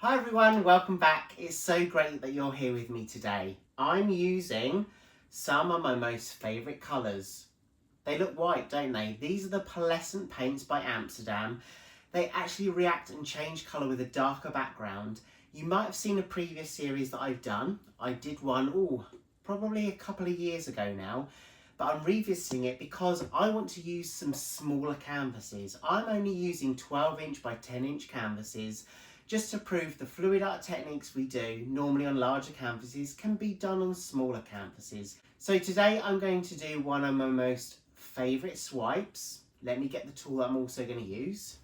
Hi everyone, welcome back. It's so great that you're here with me today. I'm using some of my most favourite colours. They look white, don't they? These are the Pearlescent paints by Amsterdam. They actually react and change colour with a darker background. You might have seen a previous series that I've done. I did one, probably a couple of years ago now. But I'm revisiting it because I want to use some smaller canvases. I'm only using 12" by 10" canvases just to prove the fluid art techniques we do normally on larger canvases can be done on smaller canvases. So today I'm going to do one of my most favourite swipes. Let me get the tool that I'm also going to use.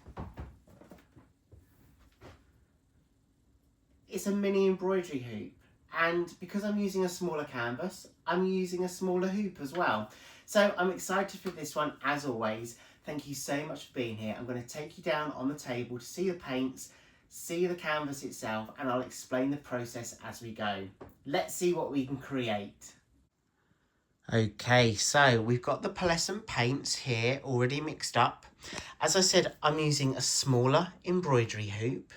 It's a mini embroidery hoop, and because I'm using a smaller canvas, I'm using a smaller hoop as well. So I'm excited for this one as always. Thank you so much for being here. I'm going to take you down on the table to see the paints, see the canvas itself, and I'll explain the process as we go. Let's see what we can create. Okay, so we've got the Pearlescent paints here already mixed up. As I said, I'm using a smaller embroidery hoop.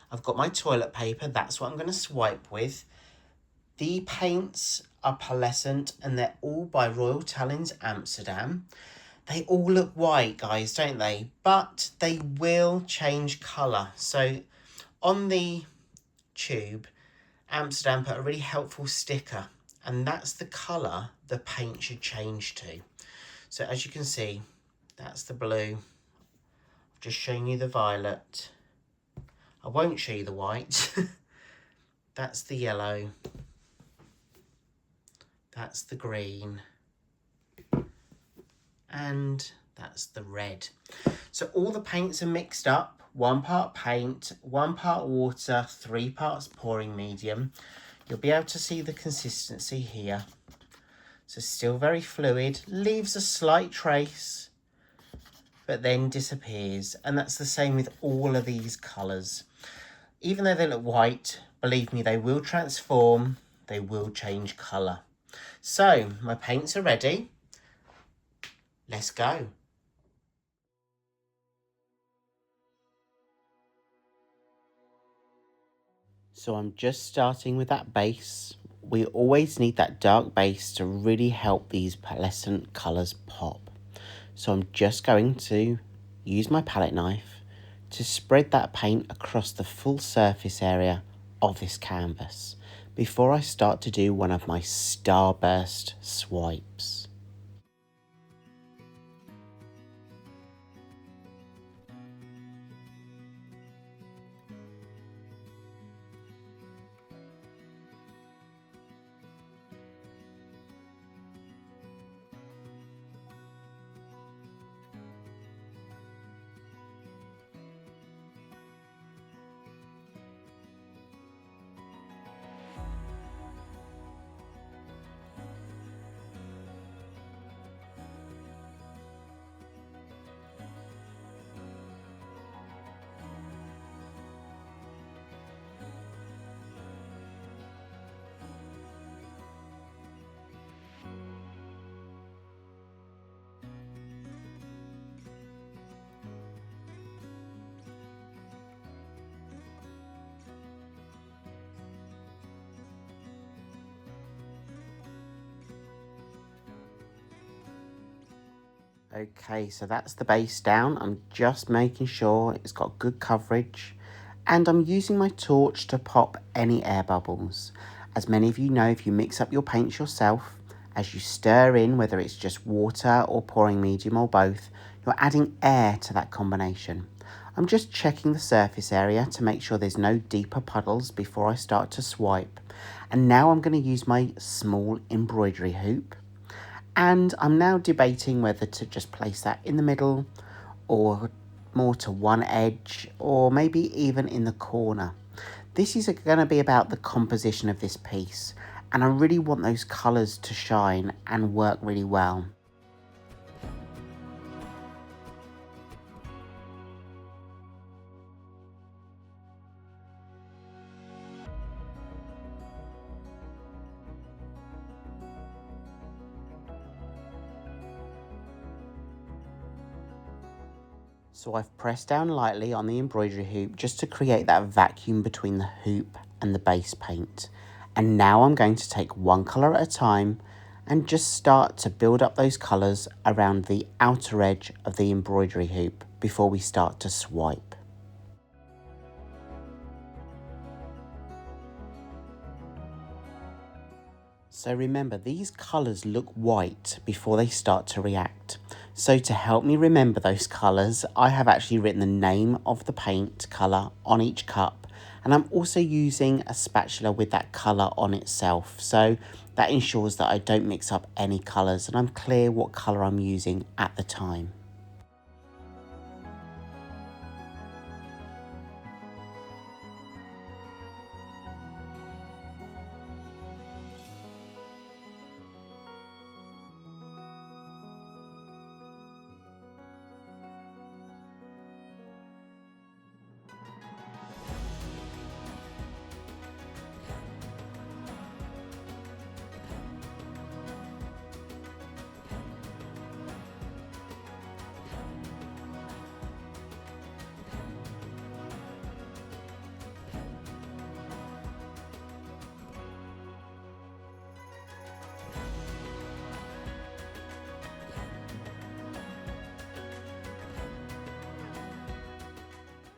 I've got my toilet paper, that's what I'm going to swipe with. The paints are Pearlescent and they're all by Royal Talens Amsterdam. They all look white, guys, don't they? But they will change colour. So on the tube, Amsterdam put a really helpful sticker, and that's the colour the paint should change to. So as you can see, that's the blue. I've just shown you the violet. I won't show you the white. That's the yellow. That's the green. And that's the red. So all the paints are mixed up. 1 part paint, 1 part water, 3 parts pouring medium. You'll be able to see the consistency here. So still very fluid, leaves a slight trace, but then disappears. And that's the same with all of these colours. Even though they look white, believe me, they will transform, they will change colour. So my paints are ready. Let's go. So I'm just starting with that base. We always need that dark base to really help these pearlescent colours pop. So I'm just going to use my palette knife to spread that paint across the full surface area of this canvas before I start to do one of my Starburst swipes. Okay, so that's the base down. I'm just making sure it's got good coverage, and I'm using my torch to pop any air bubbles. As many of you know, if you mix up your paints yourself, as you stir in, whether it's just water or pouring medium or both, you're adding air to that combination. I'm just checking the surface area to make sure there's no deeper puddles before I start to swipe. And now I'm going to use my small embroidery hoop. And I'm now debating whether to just place that in the middle or more to one edge or maybe even in the corner. This is going to be about the composition of this piece, and I really want those colours to shine and work really well. So So I've pressed down lightly on the embroidery hoop just to create that vacuum between the hoop and the base paint. And now I'm going to take one colour at a time and just start to build up those colours around the outer edge of the embroidery hoop before we start to swipe. So remember, these colours look white before they start to react. So to help me remember those colours, I have actually written the name of the paint colour on each cup, and I'm also using a spatula with that colour on itself. So that ensures that I don't mix up any colours and I'm clear what colour I'm using at the time.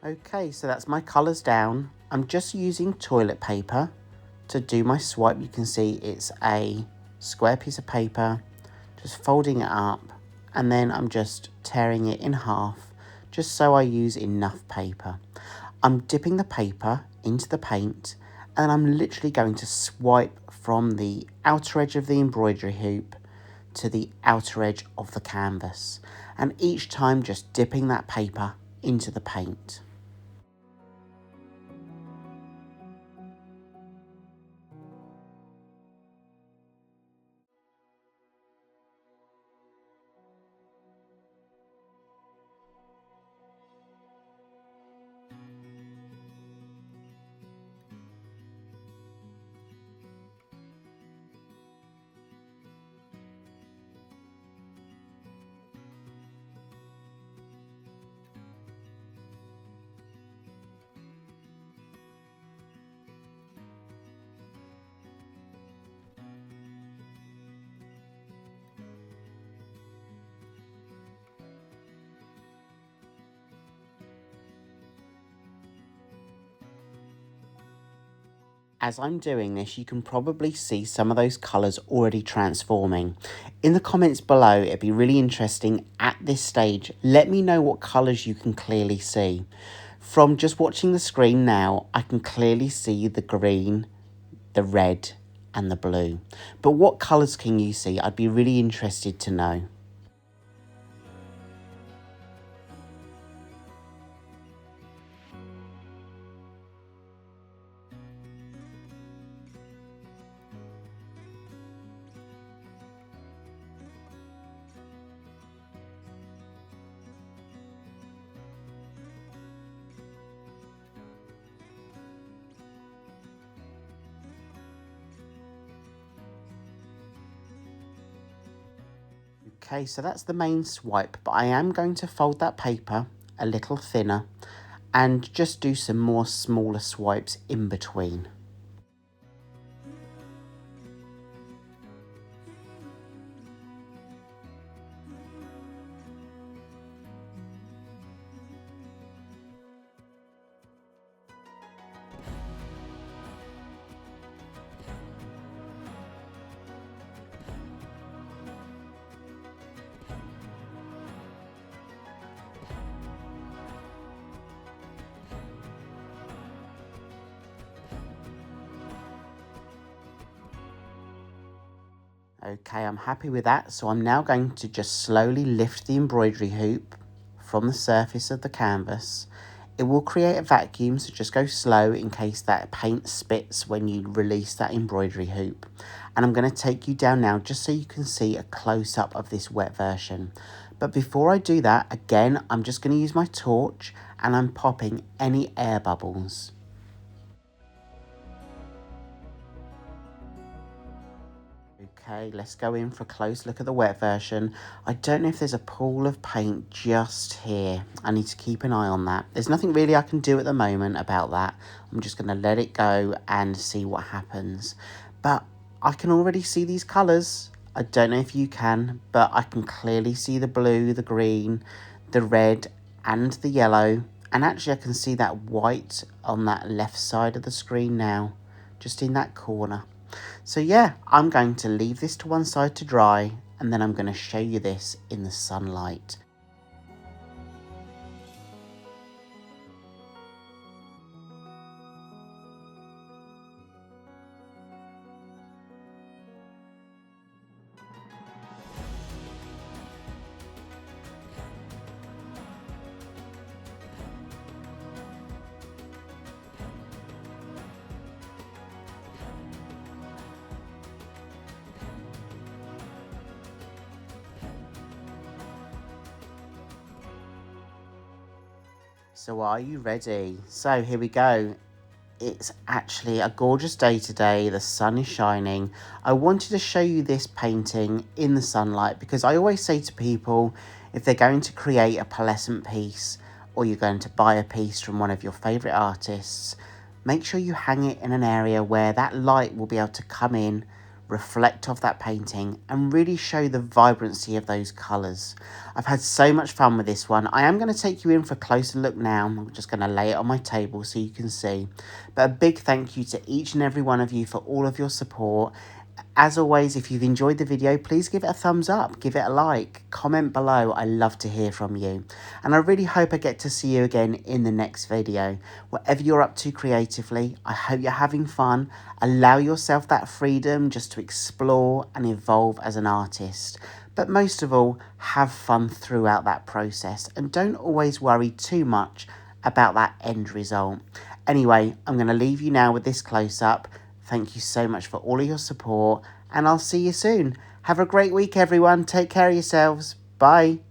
Okay, so that's my colours down. I'm just using toilet paper to do my swipe. You can see it's a square piece of paper, just folding it up, and then I'm just tearing it in half, just so I use enough paper. I'm dipping the paper into the paint, and I'm literally going to swipe from the outer edge of the embroidery hoop to the outer edge of the canvas, and each time just dipping that paper into the paint. As I'm doing this, you can probably see some of those colours already transforming. In the comments below, it'd be really interesting at this stage. Let me know what colours you can clearly see. From just watching the screen now, I can clearly see the green, the red and the blue. But what colours can you see? I'd be really interested to know. Okay, so that's the main swipe, but I am going to fold that paper a little thinner and just do some more smaller swipes in between. Okay, I'm happy with that. So I'm now going to just slowly lift the embroidery hoop from the surface of the canvas. It will create a vacuum, so just go slow in case that paint spits when you release that embroidery hoop. And I'm going to take you down now just so you can see a close-up of this wet version. But before I do that, again, I'm just going to use my torch and I'm popping any air bubbles. Okay, let's go in for a close look at the wet version. I don't know if there's a pool of paint just here. I need to keep an eye on that. There's nothing really I can do at the moment about that. I'm just going to let it go and see what happens. But I can already see these colours. I don't know if you can, but I can clearly see the blue, the green, the red and the yellow. And actually I can see that white on that left side of the screen now, just in that corner. So yeah, I'm going to leave this to one side to dry, and then I'm going to show you this in the sunlight. So are you ready? So here we go. It's actually a gorgeous day today. The sun is shining. I wanted to show you this painting in the sunlight because I always say to people, if they're going to create a pearlescent piece or you're going to buy a piece from one of your favourite artists, make sure you hang it in an area where that light will be able to come in, reflect off that painting and really show the vibrancy of those colours. I've had so much fun with this one. I am going to take you in for a closer look now. I'm just going to lay it on my table so you can see. But a big thank you to each and every one of you for all of your support. As always, if you've enjoyed the video, please give it a thumbs up, give it a like, comment below. I love to hear from you. And I really hope I get to see you again in the next video. Whatever you're up to creatively, I hope you're having fun. Allow yourself that freedom just to explore and evolve as an artist. But most of all, have fun throughout that process and don't always worry too much about that end result. Anyway, I'm going to leave you now with this close-up. Thank you so much for all of your support, and I'll see you soon. Have a great week, everyone. Take care of yourselves. Bye.